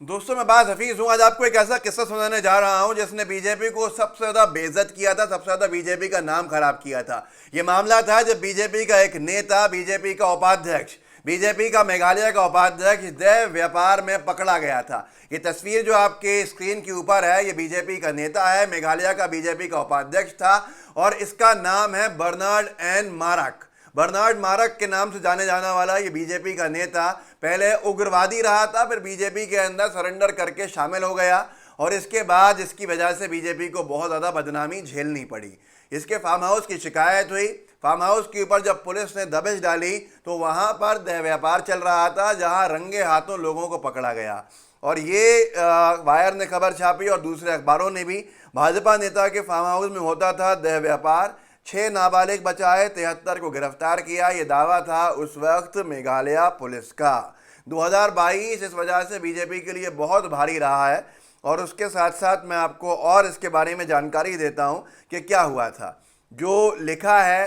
दोस्तों, मैं बात हफीज हूँ। आज आपको एक ऐसा किस्सा सुनाने जा रहा हूँ जिसने बीजेपी को सबसे ज्यादा बेइज्जत किया था, सबसे ज्यादा बीजेपी का नाम खराब किया था। ये मामला था जब बीजेपी का एक नेता, बीजेपी का उपाध्यक्ष, बीजेपी का मेघालय का उपाध्यक्ष देह व्यापार में पकड़ा गया था। ये तस्वीर जो आपके स्क्रीन के ऊपर है, ये बीजेपी का नेता है, मेघालय का बीजेपी का उपाध्यक्ष था और इसका नाम है बर्नार्ड एन मारक। बर्नार्ड मारक के नाम से जाने जाना वाला ये बीजेपी का नेता पहले उग्रवादी रहा था, फिर बीजेपी के अंदर सरेंडर करके शामिल हो गया और इसके बाद इसकी वजह से बीजेपी को बहुत ज़्यादा बदनामी झेलनी पड़ी। इसके फार्म हाउस की शिकायत हुई। फार्म हाउस के ऊपर जब पुलिस ने दबिश डाली तो वहां पर देह व्यापार चल रहा था, जहां रंगे हाथों लोगों को पकड़ा गया। और ये वायर ने खबर छापी और दूसरे अखबारों ने भी। भाजपा नेता के फार्म हाउस में होता था देह व्यापार। 6 नाबालिग बचाए, 73 को गिरफ्तार किया। ये दावा था उस वक्त मेघालय पुलिस का। 2022 इस वजह से बीजेपी के लिए बहुत भारी रहा है और उसके साथ साथ मैं आपको और इसके बारे में जानकारी देता हूं कि क्या हुआ था। जो लिखा है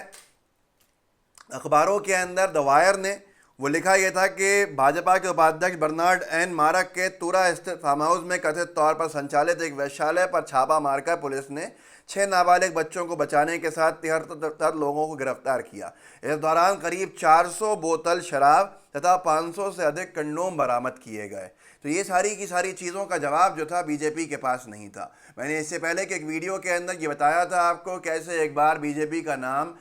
अखबारों के अंदर द वायर ने, वो लिखा यह था कि भाजपा के उपाध्यक्ष बर्नार्ड एन मारक के तुरा स्थित फार्म हाउस में कथित तौर पर संचालित एक वेश्यालय पर छापा मारकर पुलिस ने 6 नाबालिग बच्चों को बचाने के साथ 73 लोगों को गिरफ्तार किया। इस दौरान करीब 400 बोतल शराब तथा 500 से अधिक कंडोम बरामद किए गए। तो ये सारी की सारी चीज़ों का जवाब जो था बीजेपी के पास नहीं था। मैंने इससे पहले के एक वीडियो के अंदर ये बताया था आपको कैसे एक बार बीजेपी का नाम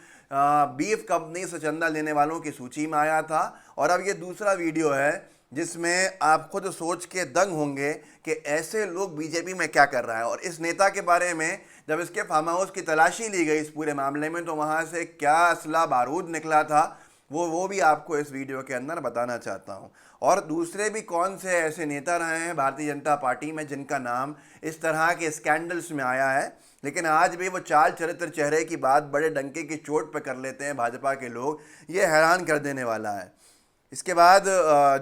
बीफ कंपनी से चंदा लेने वालों की सूची में आया था। और अब ये दूसरा वीडियो है जिसमें आप खुद सोच के दंग होंगे कि ऐसे लोग बीजेपी में क्या कर रहा है। और इस नेता के बारे में जब इसके फार्म हाउस की तलाशी ली गई इस पूरे मामले में, तो वहाँ से क्या असला बारूद निकला था वो भी आपको इस वीडियो के अंदर बताना चाहता हूँ। और दूसरे भी कौन से ऐसे नेता रहे हैं भारतीय जनता पार्टी में जिनका नाम इस तरह के स्कैंडल्स में आया है, लेकिन आज भी वो चाल चरित्र चेहरे की बात बड़े डंके की चोट पे कर लेते हैं भाजपा के लोग। ये हैरान कर देने वाला है। इसके बाद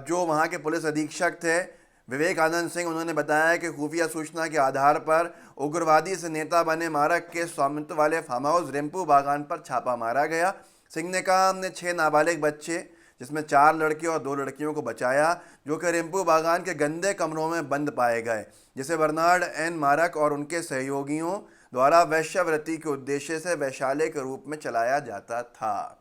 जो वहाँ के पुलिस अधीक्षक थे विवेकानंद सिंह, उन्होंने बताया कि खुफिया सूचना के आधार पर उग्रवादी से नेता बने मारक के स्वामित्व वाले फार्म हाउस रिम्पू बागान पर छापा मारा गया। सिंह ने कहा, हमने 6 नाबालिग बच्चे जिसमें 4 लड़के और 2 लड़कियों को बचाया जो कि रिम्पू बागान के गंदे कमरों में बंद पाए गए, जिसे बर्नार्ड एन मारक और उनके सहयोगियों द्वारा वैश्यावृत्ति के उद्देश्य से वैश्यालय के रूप में चलाया जाता था।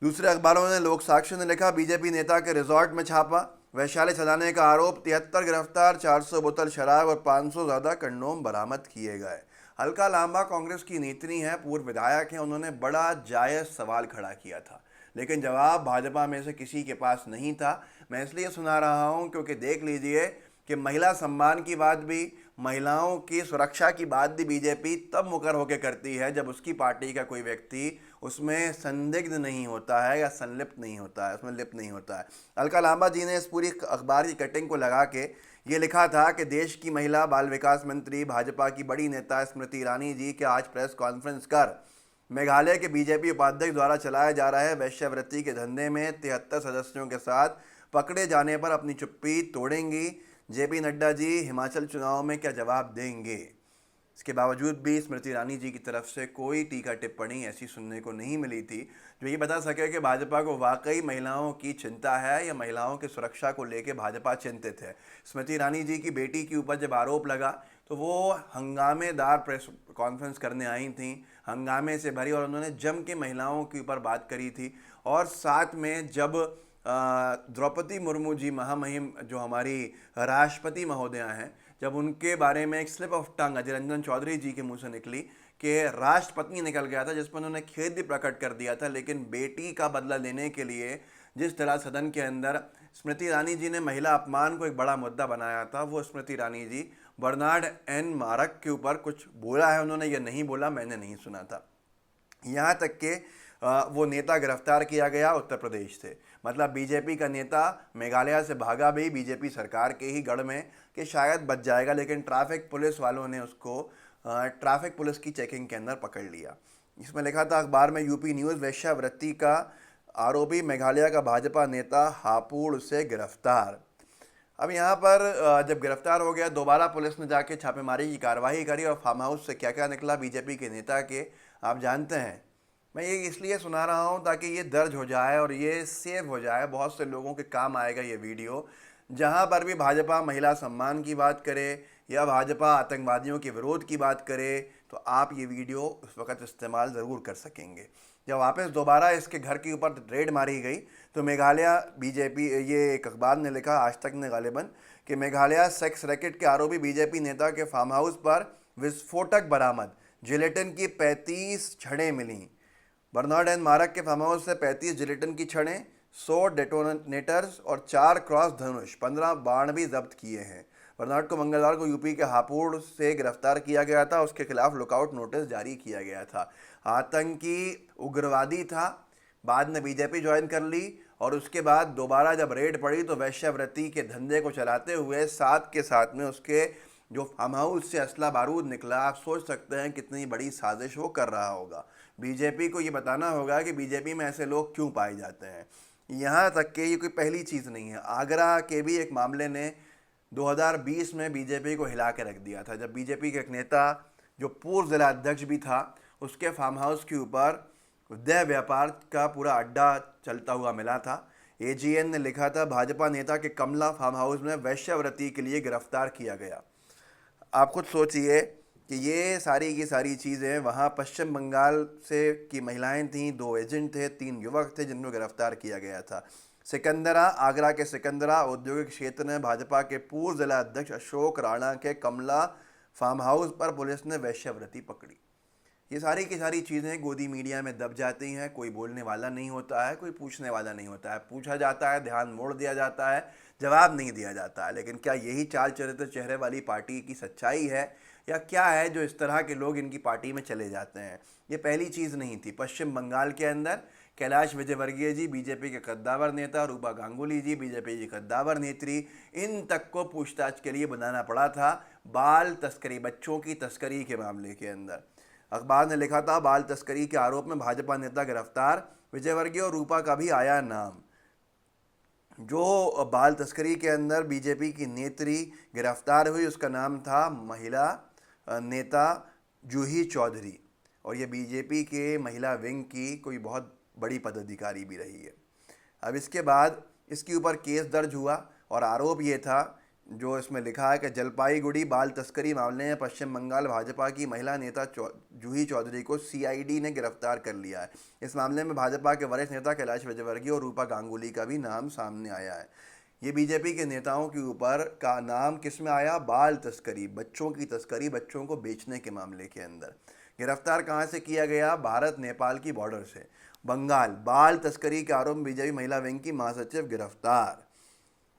दूसरे अखबारों ने लोक साक्ष्य ने लिखा, बीजेपी नेता के रिजॉर्ट में छापा, वैश्यालय चलाने का आरोप, 73 गिरफ्तार, 400 बोतल शराब और 500 ज़्यादा कंडोम बरामद किए गए। हल्का लांबा कांग्रेस की नेत्री हैं, पूर्व विधायक हैं, उन्होंने बड़ा जायज़ सवाल खड़ा किया था, लेकिन जवाब भाजपा में से किसी के पास नहीं था। मैं इसलिए सुना रहा हूं क्योंकि देख लीजिए कि महिला सम्मान की बात भी, महिलाओं की सुरक्षा की बात भी बीजेपी तब मुकर होकर करती है जब उसकी पार्टी का कोई व्यक्ति उसमें संदिग्ध नहीं होता है या संलिप्त नहीं होता है, उसमें लिप्त नहीं होता है। अलका लांबा जी ने इस पूरी अखबार की कटिंग को लगा के ये लिखा था कि देश की महिला बाल विकास मंत्री भाजपा की बड़ी नेता स्मृति ईरानी जी के आज प्रेस कॉन्फ्रेंस कर मेघालय के बीजेपी उपाध्यक्ष द्वारा चलाए जा रहे वैश्यावृत्ति के धंधे में 73 सदस्यों के साथ पकड़े जाने पर अपनी चुप्पी तोड़ेंगी। जेपी नड्डा जी हिमाचल चुनाव में क्या जवाब देंगे? इसके बावजूद भी स्मृति ईरानी जी की तरफ से कोई टीका टिप्पणी ऐसी सुनने को नहीं मिली थी जो ये बता सके कि भाजपा को वाकई महिलाओं की चिंता है या महिलाओं की सुरक्षा को लेकर भाजपा चिंतित है। स्मृति ईरानी जी की बेटी के ऊपर जब आरोप लगा तो वो हंगामेदार प्रेस कॉन्फ्रेंस करने आई थी, हंगामे से भरी, और उन्होंने जम के महिलाओं के ऊपर बात करी थी। और साथ में जब द्रौपदी मुर्मू जी महामहिम जो हमारी राष्ट्रपति महोदया हैं, जब उनके बारे में एक slip of tongue Ajay Ranjan Chaudhary ji के मुंह से निकली कि राष्ट्रपति निकल गया था, जिस पर उन्होंने खेद भी प्रकट कर दिया था, लेकिन बेटी का बदला लेने के लिए जिस तरह सदन के अंदर स्मृति ईरानी जी ने महिला अपमान को एक बड़ा मुद्दा बनाया था, वो स्मृति ईरानी जी बर्नार्ड एन मारक के ऊपर कुछ बोला है उन्होंने, ये नहीं बोला, मैंने नहीं सुना था। यहाँ तक कि वो नेता गिरफ्तार किया गया उत्तर प्रदेश से। मतलब बीजेपी का नेता मेघालय से भागा भी बीजेपी सरकार के ही गढ़ में कि शायद बच जाएगा, लेकिन ट्रैफिक पुलिस वालों ने उसको ट्रैफिक पुलिस की चेकिंग के अंदर पकड़ लिया। इसमें लिखा था अखबार में, यूपी न्यूज़, वेश्यावृत्ति का आरोपी मेघालय का भाजपा नेता हापुड़ से गिरफ्तार। अब यहाँ पर जब गिरफ्तार हो गया, दोबारा पुलिस ने जाके छापेमारी की कार्रवाई करी और फार्म हाउस से क्या क्या निकला बीजेपी के नेता के आप जानते हैं। मैं ये इसलिए सुना रहा हूँ ताकि ये दर्ज हो जाए और ये सेव हो जाए, बहुत से लोगों के काम आएगा ये वीडियो। जहां पर भी भाजपा महिला सम्मान की बात करे या भाजपा आतंकवादियों के विरोध की बात करे, तो आप ये वीडियो उस वक्त इस्तेमाल ज़रूर कर सकेंगे। जब वापस दोबारा इसके घर के ऊपर रेड मारी गई तो मेघालय बीजेपी, ये एक अखबार ने लिखा, आज तक ने गालिबन, कि मेघालय सेक्स रैकेट के आरोपी बीजेपी नेता के फार्म हाउस पर विस्फोटक बरामद, जिलेटिन की 35 छड़ें मिली। बर्नार्ड एंड मारक के फार्म हाउस से 35 जिलेटिन की छड़ें, 100 डेटोनेटर्स और 4 क्रॉस धनुष, 15 बाण भी जब्त किए हैं। बर्नार्ड को मंगलवार को यूपी के हापुड़ से गिरफ्तार किया गया था। उसके खिलाफ लुकआउट नोटिस जारी किया गया था। आतंकी उग्रवादी था, बाद में बीजेपी ज्वाइन कर ली और उसके बाद दोबारा जब रेड पड़ी तो वैश्यावृत्ति के धंधे को चलाते हुए साथ के साथ में उसके जो फार्म हाउस से असला बारूद निकला, आप सोच सकते हैं कितनी बड़ी साजिश वो कर रहा होगा। बीजेपी को ये बताना होगा कि बीजेपी में ऐसे लोग क्यों पाए जाते हैं। यहाँ तक कि ये कोई पहली चीज़ नहीं है। आगरा के भी एक मामले ने 2020 में बीजेपी को हिला के रख दिया था, जब बीजेपी के एक नेता जो पूर्व जिला अध्यक्ष भी था, उसके फार्म हाउस के ऊपर देह व्यापार का पूरा अड्डा चलता हुआ मिला था। एजीएन ने लिखा था, भाजपा नेता के कमला फार्म हाउस में वैश्यावृत्ति के लिए गिरफ्तार किया गया। आप खुद सोचिए कि ये सारी की सारी चीज़ें, वहाँ पश्चिम बंगाल से की महिलाएं थीं, 2 एजेंट थे, 3 युवक थे जिनको गिरफ्तार किया गया था। सिकंदरा, आगरा के सिकंदरा औद्योगिक क्षेत्र में भाजपा के पूर्व जिला अध्यक्ष अशोक राणा के कमला फार्म हाउस पर पुलिस ने वैश्यावृत्ति पकड़ी। ये सारी की सारी चीज़ें गोदी मीडिया में दब जाती हैं। कोई बोलने वाला नहीं होता है, कोई पूछने वाला नहीं होता है। पूछा जाता है, ध्यान मोड़ दिया जाता है, जवाब नहीं दिया जाता है। लेकिन क्या यही चाल चरित्र चेहरे वाली पार्टी की सच्चाई है या क्या है जो इस तरह के लोग इनकी पार्टी में चले जाते हैं? ये पहली चीज़ नहीं थी। पश्चिम बंगाल के अंदर कैलाश विजयवर्गीय जी, बीजेपी के कद्दावर नेता, रूपा गांगुली जी, बीजेपी की कद्दावर नेत्री, इन तक को पूछताछ के लिए बनाना पड़ा था बाल तस्करी, बच्चों की तस्करी के मामले के अंदर। अखबार ने लिखा था, बाल तस्करी के आरोप में भाजपा नेता गिरफ्तार, विजयवर्गीय और रूपा का भी आया नाम। जो बाल तस्करी के अंदर बीजेपी की नेत्री गिरफ्तार हुई, उसका नाम था महिला नेता जूही चौधरी, और ये बीजेपी के महिला विंग की कोई बहुत बड़ी पदाधिकारी भी रही है। अब इसके बाद इसके ऊपर केस दर्ज हुआ और आरोप ये था, जो इसमें लिखा है कि जलपाईगुड़ी बाल तस्करी मामले में पश्चिम बंगाल भाजपा की महिला नेता जूही चौधरी को सीआईडी ने गिरफ्तार कर लिया है। इस मामले में भाजपा के वरिष्ठ नेता कैलाश विजयवर्गीय और रूपा गांगुली का भी नाम सामने आया है। ये बीजेपी के नेताओं के ऊपर का नाम किस में आया? बाल तस्करी, बच्चों की तस्करी, बच्चों को बेचने के मामले के अंदर। गिरफ्तार कहाँ से किया गया? भारत नेपाल की बॉर्डर से। बंगाल, बाल तस्करी के आरोप में बीजेपी महिला विंग की महासचिव गिरफ्तार।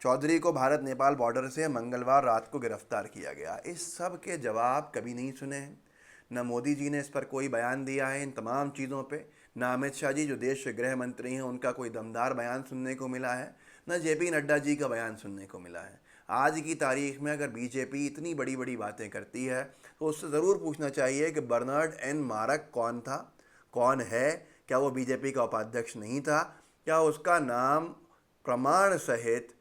चौधरी को भारत नेपाल बॉर्डर से मंगलवार रात को गिरफ्तार किया गया। इस सब के जवाब कभी नहीं सुने हैं। न मोदी जी ने इस पर कोई बयान दिया है इन तमाम चीज़ों पे, न अमित शाह जी जो देश के गृह मंत्री हैं उनका कोई दमदार बयान सुनने को मिला है, न जेपी नड्डा जी का बयान सुनने को मिला है। आज की तारीख में अगर बीजेपी इतनी बड़ी बड़ी बातें करती है तो उससे ज़रूर पूछना चाहिए कि बर्नार्ड एन मारक कौन था, कौन है? क्या वो बीजेपी का उपाध्यक्ष नहीं था? क्या उसका नाम प्रमाण सहित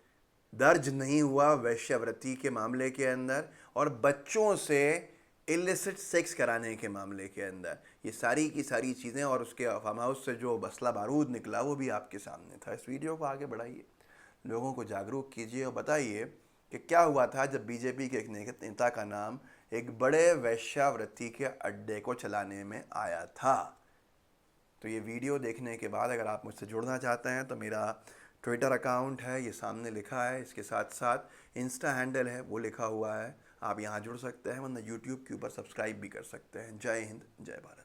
दर्ज नहीं हुआ वैश्यावृत्ति के मामले के अंदर और बच्चों से इलिसिट सेक्स कराने के मामले के अंदर? ये सारी की सारी चीज़ें और उसके फार्म हाउस से जो बसला बारूद निकला वो भी आपके सामने था। इस वीडियो को आगे बढ़ाइए, लोगों को जागरूक कीजिए और बताइए कि क्या हुआ था जब बीजेपी के एक नेता का नाम एक बड़े वैश्यावृत्ति के अड्डे को चलाने में आया था। तो ये वीडियो देखने के बाद अगर आप मुझसे जुड़ना चाहते हैं तो मेरा ट्विटर अकाउंट है, ये सामने लिखा है, इसके साथ साथ इंस्टा हैंडल है वो लिखा हुआ है, आप यहाँ जुड़ सकते हैं, वरना यूट्यूब के ऊपर सब्सक्राइब भी कर सकते हैं। जय हिंद, जय भारत।